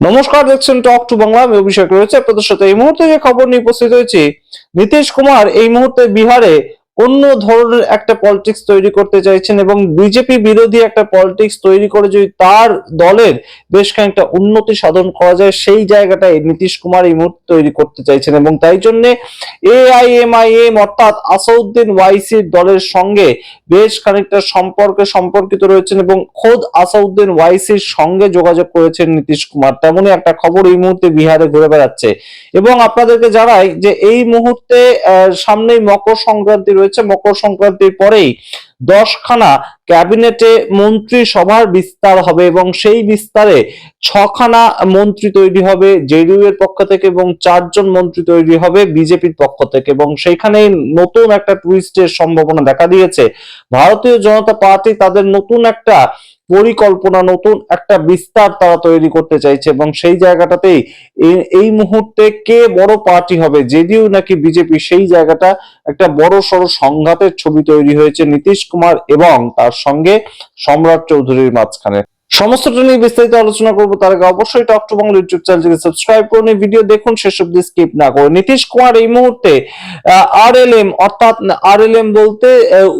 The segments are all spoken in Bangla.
নমস্কার, দেখছেন টক টু বাংলা। আমি অভিষেক রয়েছে আপনাদের সাথে। এই মুহূর্তে যে খবর নিয়ে উপস্থিত হয়েছি, নীতিশ কুমার এই মুহূর্তে বিহারে অন্য ধরনের একটা পলিটিক্স তৈরি করতে চাইছেন এবং বিজেপি বিরোধী একটা পলিটিক্স তৈরি করে যদি তার দলের বেশ খানিকটা উন্নতি সাধন করা যায়, সেই জায়গাটায় নীতিশ কুমার এই মুহূর্তে তৈরি করতে চাইছেন এবং তাই জন্য এআইএমআইএম অর্থাৎ আসাদুদ্দিন ওয়াইসির দলের সঙ্গে বেশ খানিকটা সম্পর্কিত রয়েছেন এবং খোদ আসাদুদ্দিন ওয়াইসির সঙ্গে যোগাযোগ করেছেন নীতিশ কুমার। তেমনই একটা খবর এই মুহূর্তে বিহারে ঘুরে বেড়াচ্ছে এবং আপনাদেরকে জানাই যে এই মুহূর্তে সামনেই মকর সংক্রান্তি রয়েছে। মকর সংক্রান্তির পরেই 10খানা ক্যাবিনেটে মন্ত্রী সভার বিস্তার হবে এবং সেই বিস্তারে 6খানা মন্ত্রী তৈরি হবে জেডিইউ এর পক্ষ থেকে এবং 4জন মন্ত্রী তৈরি হবে বিজেপির পক্ষ থেকে এবং সেইখানেই নতুন একটা টুইস্টের সম্ভাবনা দেখা দিয়েছে। ভারতীয় জনতা পার্টি তাদের নতুন একটা পরিকল্পনা, নতুন একটা বিস্তার তারা তৈরি করতে চাইছে এবং সেই জায়গাটাতেই এই মুহূর্তে কে বড় পার্টি হবে, জেডিইউ নাকি বিজেপি, সেই জায়গাটা একটা বড় সড় সংঘাতের ছবি তৈরি হয়েছে নীতিশ কুমার এবং তার সঙ্গে সম্রাট চৌধুরীর মাঝখানে। সমস্তটা নিয়ে বিস্তারিত আলোচনা করবো। তার আগে অবশ্যই টক টু বাংলা ইউটিউব চ্যানেলটিকে সাবস্ক্রাইব করুন, ভিডিও দেখুন শেষ অবধি স্কিপ না করে। নীতিশ কুমার এই মুহূর্তে আরএলএম অর্থাৎ আরএলএম বলতে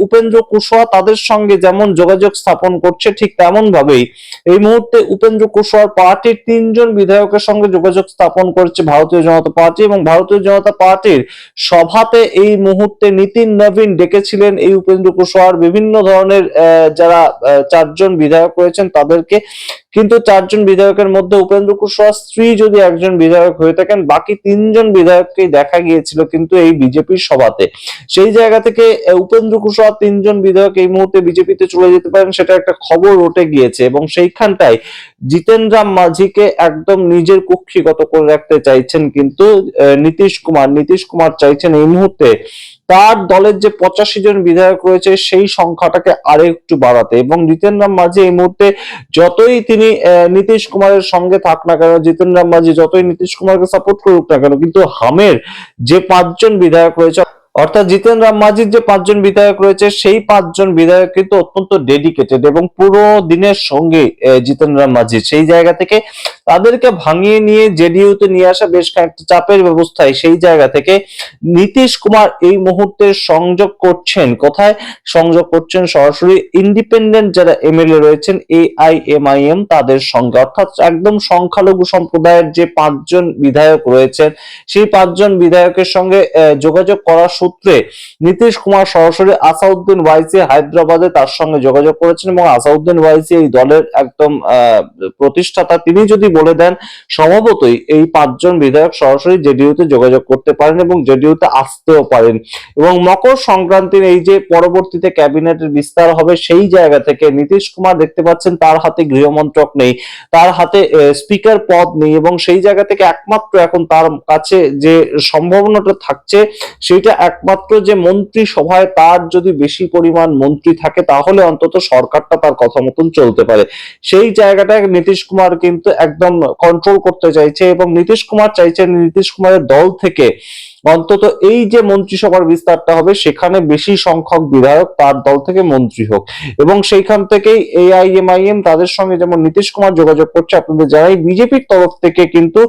উপেন্দ্র কুশওয়াহা, তাদের সঙ্গে যেমন যোগাযোগ স্থাপন করছে ঠিক তেমন ভাবেই এই মুহূর্তে উপেন্দ্র কুশওয়াহার পার্টির 3জন বিধায়কের সঙ্গে যোগাযোগ স্থাপন করছে ভারতীয় জনতা পার্টি এবং ভারতীয় জনতা পার্টির সভাতে এই মুহূর্তে নীতিন নবীন ডেকেছিলেন এই উপেন্দ্র কুশওয়াহার বিভিন্ন ধরনের যারা 4জন বিধায়ক রয়েছেন তাদেরকে। কিন্তু 4জন বিধায়কের মধ্যে উপেন্দ্র কুশওয়াহার স্ত্রী যদি একজন বিধায়ক হয়ে থাকেন, বাকি 3জন বিধায়ককে দেখা গিয়েছিল কিন্তু এই বিজেপির সভাতে। সেই জায়গা থেকে উপেন্দ্র কুশওয়াহার 3জন বিধায়ক এই মুহূর্তে বিজেপিতে চলে যেতে পারেন, সেটা একটা খবর উঠে গিয়েছে এবং সেইখানটায় জিতেন রাম মাঝিকে একদম নিজের কক্ষিগত করে রাখতে চাইছেন কিন্তু নীতিশ কুমার চাইছেন এই মুহূর্তে তার দলের যে 85জন বিধায়ক রয়েছে সেই সংখ্যাটাকে আরেকটু বাড়াতে এবং জিতেন রাম মাঝি এই মুহূর্তে যতই তিনি নীতিশ কুমারের সঙ্গে থাক না কেন, জিতেন রাম মাঝি যতই নীতিশ কুমারকে সাপোর্ট করুক না কেন, কিন্তু হামের যে 5জন বিধায়ক রয়েছে অর্থাৎ জিতেন রাম মাঝির যে 5জন বিধায়ক রয়েছে সেই 5জন বিধায়ক কিন্তু অত্যন্ত ডেডিকেটেড এবং পুরো দিনের সঙ্গে জিতেন রাম মাঝি। সেই জায়গা থেকে তাদেরকে ভাঙিয়ে নিয়ে জেডিইউ তে নিয়ে আসা বেশ কয়েকটা চাপের ব্যবস্থায় সেই জায়গা থেকে নীতিশ কুমার এই মুহূর্তে সংযোগ করছেন। কোথায় সংযোগ করছেন? সরাসরি ইন্ডিপেন্ডেন্ট যারা এমএলএ রয়েছেন এআইএমআইএম তাদের সঙ্গে, অর্থাৎ একদম সংখ্যালঘু সম্প্রদায়ের যে 5জন বিধায়ক রয়েছেন সেই 5জন বিধায়কের সঙ্গে যোগাযোগ করার সূত্রে নীতিশ কুমার সরাসরি আসাদুদ্দিন ওয়াইসি হায়দ্রাবাদে তার সঙ্গে যোগাযোগ করেছেন এবং আসাদুদ্দিন ওয়াইসি এই দলের একদম প্রতিষ্ঠাতা। তিনি যদি বলে দেন স্বভাবতই এই 5জন বিধায়ক সরাসরি জেডিইউ তে যোগাযোগ করতে পারেন এবং জেডিইউ তে আসতেও পারেন এবং মকর সংক্রান্তির এই যে পরবর্তীতে ক্যাবিনেটের বিস্তার হবে সেই জায়গা থেকে নীতিশ কুমার দেখতে পাচ্ছেন তার হাতে গৃহমন্ত্রক নেই, তার হাতে স্পিকার পদ নেই এবং সেই জায়গা থেকে একমাত্র এখন তার কাছে যে সম্ভাবনাটা থাকছে সেটা একমাত্র যে মন্ত্রী সভায় তার যদি বেশি পরিমাণ মন্ত্রী থাকে তাহলে অন্তত সরকারটা তার কথা মতন চলতে পারে। সেই জায়গাটায় নীতিশ কুমার কিন্তু একদম কন্ট্রোল করতে চাইছে এবং নীতিশ কুমার চাইছেন নীতিশ কুমারের দল থেকে অন্তত এই যে মন্ত্রিসভার বিস্তারটা হবে সেখানে বেশি সংখ্যক বিধায়ক তার দল থেকে মন্ত্রী হোক এবং সেইখান থেকেই এআইএমআইএম তাদের সঙ্গে যেমন নীতিশ কুমার যোগাযোগ করছে, আপনাদের জানাই বিজেপির তরফ থেকে কিন্তু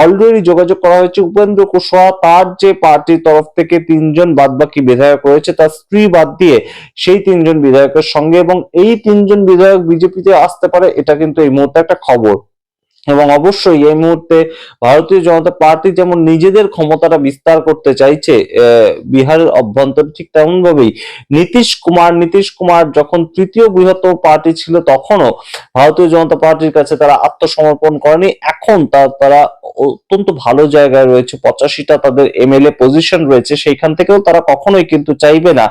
অলরেডি যোগাযোগ করা হয়েছে। উপেন্দ্র কুশওয়াহা তার যে পার্টির তরফ থেকে 3জন বাদবাকি বিধায়ক রয়েছে তার স্ত্রী বাদ দিয়ে সেই 3জন বিধায়কের সঙ্গে এবং এই 3জন বিধায়ক বিজেপিতে আসতে পারে, এটা কিন্তু এই মুহূর্তে একটা খবর। এবং অবশ্যই এই মুহূর্তে ভারতীয় জনতা পার্টি যেমন নিজেদের ক্ষমতাটা বিস্তার করতে চাইছে বিহারের অভ্যন্তরে, ঠিক তেমন ভাবেই নীতিশ কুমার যখন 3য় বৃহত্তম পার্টি ছিল তখনও ভারতীয় জনতা পার্টির কাছে তারা আত্মসমর্পণ করেনি। এখন তারা অত্যন্ত ভালো জায়গায় রয়েছে, 85টা তাদের এমএলএ পজিশন রয়েছে, সেইখান থেকেও তারা কখনোই কিন্তু চাইবে না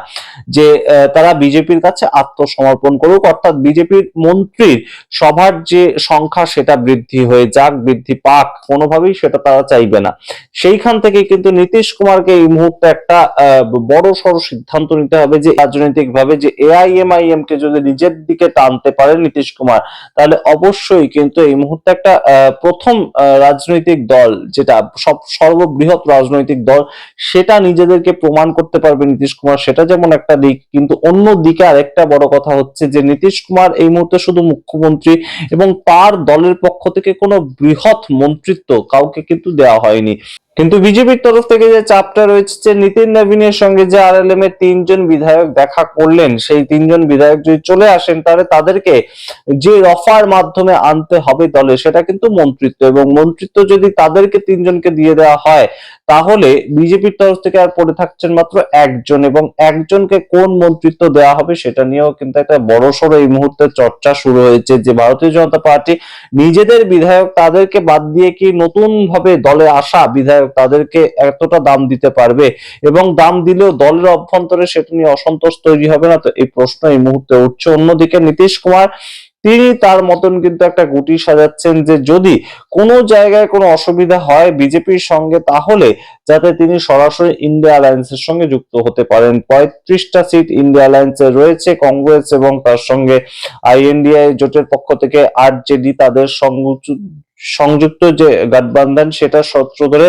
যে তারা বিজেপির কাছে আত্মসমর্পণ করুক, অর্থাৎ বিজেপির মন্ত্রীর সভার যে সংখ্যা সেটা বৃদ্ধি হয়ে যাক, বৃদ্ধি পাক, কোনোভাবেই সেটা তারা চাইবে না। সেইখান থেকে কিন্তু নীতিশ কুমারকে এই মুহূর্তে একটা বড় সড় সিদ্ধান্ত নিতে হবে যে রাজনৈতিক ভাবে যে এআইএমআইএম কে যদি নিজের দিকে টানতে পারে নীতিশ কুমার, তাহলে অবশ্যই কিন্তু এই মুহূর্তে একটা প্রথম রাজনৈতিক দল যেটা সর্ববৃহৎ রাজনৈতিক দল সেটা নিজেদেরকে প্রমাণ করতে পারবে নীতিশ কুমার, সেটা যেমন একটা দিক। কিন্তু অন্য দিকে আরেকটা বড় কথা হচ্ছে যে নীতিশ কুমার এই মুহূর্তে শুধু মুখ্যমন্ত্রী এবং তার দলের পক্ষ থেকে কোনো বৃহৎ মন্ত্রিত্ব কাউকে কিন্তু দেওয়া হয়নি। কিন্তু বিজেপির তরফ থেকে যে চাপটা রয়েছে যে নিতিন নবীনের সঙ্গে যে আরএলএম এর 3 জন বিধায়ক দেখা করলেন, সেই 3 জন বিধায়ক যদি চলে আসেন তাহলে তাদেরকে যে রফার মাধ্যমে আনতে হবে দলে সেটা কিন্তু মন্ত্রিত্ব, এবং মন্ত্রিত্ব যদি তাদেরকে 3 জনকে দিয়ে দেওয়া হয় তাহলে বিজেপির তরফ থেকে আর পড়ে থাকছেন মাত্র একজন, এবং একজনকে কোন মন্ত্রিত্ব দেওয়া হবে সেটা নিয়েও কিন্তু একটা বড়সড় এই মুহূর্তে চর্চা শুরু হয়েছে যে ভারতীয় জনতা পার্টি নিজেদের বিধায়ক তাদেরকে বাদ দিয়ে কি নতুন ভাবে দলে আসা বিধায়ক তাদেরকে এতটা দাম দিতে পারবে, এবং দাম দিলেও দলের অভ্যন্তরে সেটা নিয়ে অসন্তোষ তৈরি হবে না? তো এই প্রশ্ন এই মুহূর্তে উঠছে। অন্যদিকে নীতিশ কুমার তিনি তার মতন কিন্তু একটা গুটি সাজাচ্ছেন যে যদি কোনো জায়গায় কোনো অসুবিধা হয় বিজেপির সঙ্গে তাহলে যাতে তিনি সরাসরি ইন্ডিয়া অ্যালায়েন্সের সঙ্গে যুক্ত হতে পারেন। 35টা সিট ইন্ডিয়া অ্যালায়েন্সে রয়েছে, কংগ্রেস এবং তার সঙ্গে আইএনডিআই জোটের পক্ষ থেকে আরজেডি তাদের সংযুক্ত যে গঠবন্ধন সেটা সূত্র ধরে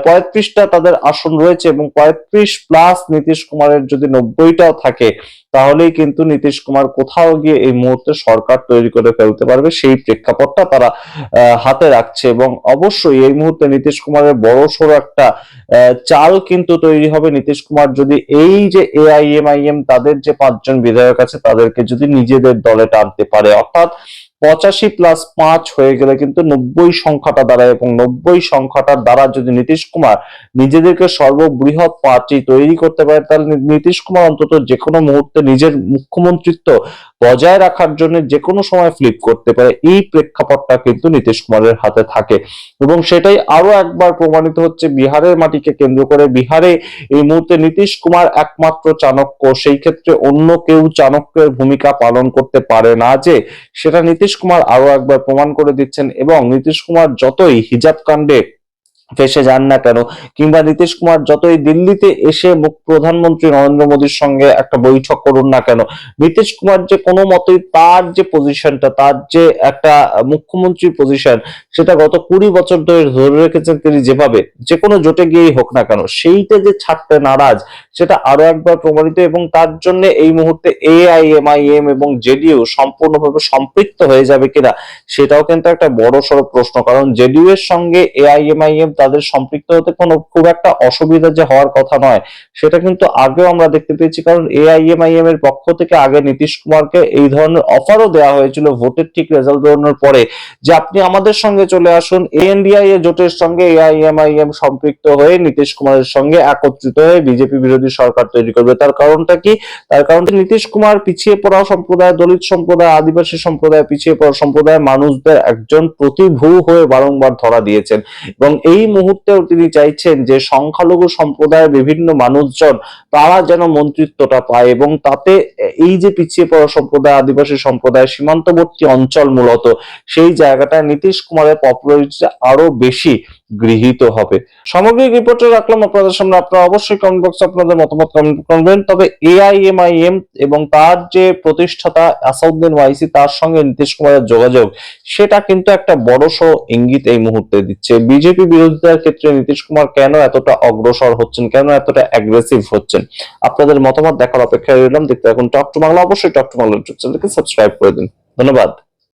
35টা তাদের আসন রয়েছে, এবং 35 প্লাস নীতিশ কুমারের যদি 90টাও থাকে তাহলেই কিন্তু নীতিশ কুমার কোথাও গিয়ে এই মুহূর্তে সরকার তৈরি করে ফেলতে পারবে, সেই প্রেক্ষাপটটা তারা হাতে রাখছে। এবং অবশ্যই এই মুহূর্তে নীতিশ কুমারের বড় সড়ো একটা চাল কিন্তু তৈরি হবে। নীতিশ কুমার যদি এই যে এআইএমআইএম তাদের যে 5 জন বিধায়ক আছে তাদেরকে যদি নিজেদের দলে টানতে পারে, অর্থাৎ 85+5 হয়ে গেলে কিন্তু 90 সংখ্যাটা দাঁড়ায়, এবং 90 সংখ্যাটার দ্বারা যদি নীতিশ কুমার নিজেদেরকে সর্ববৃহৎ পার্টি তৈরি করতে পারে তাহলে নীতিশ কুমার অন্তত যে কোনো মুহূর্তে নিজের মুখ্যমন্ত্রিত্ব বজায় রাখার জন্য যে কোনো সময় ফ্লিপ করতে পারে, এই প্রেক্ষাপটটা কিন্তু নীতিশ কুমারের হাতে থাকে। এবং সেটাই আরো একবার প্রমাণিত হচ্ছে বিহারের মাটিকে কেন্দ্র করে। বিহারে এই মুহূর্তে নীতিশ কুমার একমাত্র চাণক্য, সেই ক্ষেত্রে অন্য কেউ চাণক্যের ভূমিকা পালন করতে পারে না, যে সেটা নীতিশ কুমার আরো একবার প্রমাণ করে দিচ্ছেন। এবং নীতিশ কুমার যতই হিজাব কাণ্ডে ফেসে যান না কেন, কিংবা নীতিশ কুমার যতই দিল্লিতে এসে প্রধানমন্ত্রী নরেন্দ্র মোদীর সঙ্গে একটা বৈঠক করুন না কেন, নীতিশ কুমার যে কোনো মতেই তার যে পজিশনটা, তার যে একটা মুখ্যমন্ত্রীর পজিশন সেটা গত 20 বছর ধরে রেখেছেন তিনি, যেভাবে যে কোনো জোটে গিয়েই হোক না কেন সেইটা যে ছাড়তে নারাজ সেটা আরো একবার প্রমাণিত। এবং তার জন্য এই মুহূর্তে এআইএমআইএম এবং জেডিইউ সম্পূর্ণভাবে সম্পৃক্ত হয়ে যাবে কিনা সেটাও কিন্তু একটা বড় সড় প্রশ্ন, কারণ জেডিইউ এর সঙ্গে এআইএমআইএম তাদের সম্পৃক্ত হতে কোনো খুব একটা অসুবিধা যে হওয়ার কথা নয় সেটা কিন্তু আগেও আমরা দেখতে পেয়েছি। কারণ এআইএমআইএম এর পক্ষ থেকে আগে নীতিশ কুমারকে এই ধরনের অফারও দেওয়া হয়েছিল ভোটের ঠিক রেজাল্ট বেরোনোর পরে, যে আপনি আমাদের সঙ্গে চলে আসুন, এনডিআই জোটের সঙ্গে এআইএমআইএম সম্পৃক্ত হয়ে নীতিশ কুমারের সঙ্গে একত্রিত হয়ে বিজেপি বিরোধী সরকার তৈরি করবে। তার কারণটা কি? তার কারণটা নীতিশ কুমার পিছিয়ে পড়া সম্প্রদায়, দলিত সম্প্রদায়, আদিবাসী সম্প্রদায়, পিছিয়ে পড়া সম্প্রদায় মানুষদের একজন প্রতিভূ হয়ে বারংবার ধরা দিয়েছেন। এবং এই মুহূর্তেও তিনি চাইছেন যে সংখ্যালঘু সম্প্রদায়ের বিভিন্ন মানুষজন তারা যেন মন্ত্রিত্বটা পায়, এবং তাতে এই যে পিছিয়ে পড়া সম্প্রদায়, আদিবাসী সম্প্রদায়, সীমান্তবর্তী অঞ্চল মূলত সেই জায়গাটায় নীতিশ কুমারের পপুলারিটি আরো বেশি গৃহীত হবে। সামগ্রিক রিপোর্টে রাখলাম আপনাদের সামনে, আপনারা অবশ্যই কমেন্ট বক্সে আপনাদের মতামত কমেন্ট করবেন। তবে এআইএমআইএম এবং তার যে প্রতিষ্ঠাতা আসাদউদ্দিন ওয়াইসি তার সঙ্গে নীতিশ কুমারের যোগাযোগ সেটা কিন্তু একটা বড়সড় ইঙ্গিত এই মুহূর্তে দিচ্ছে। বিজেপি বিরোধিতার ক্ষেত্রে নীতিশ কুমার কেন এতটা অগ্রসর হচ্ছেন, কেন এতটা অ্যাগ্রেসিভ হচ্ছেন, আপনাদের মতামত দেখার অপেক্ষায় রইলাম। দেখতে এখন টক টু বাংলা, অবশ্যই টক টু বাংলা ইউটিউব চ্যানেলকে সাবস্ক্রাইব করে দিন। ধন্যবাদ।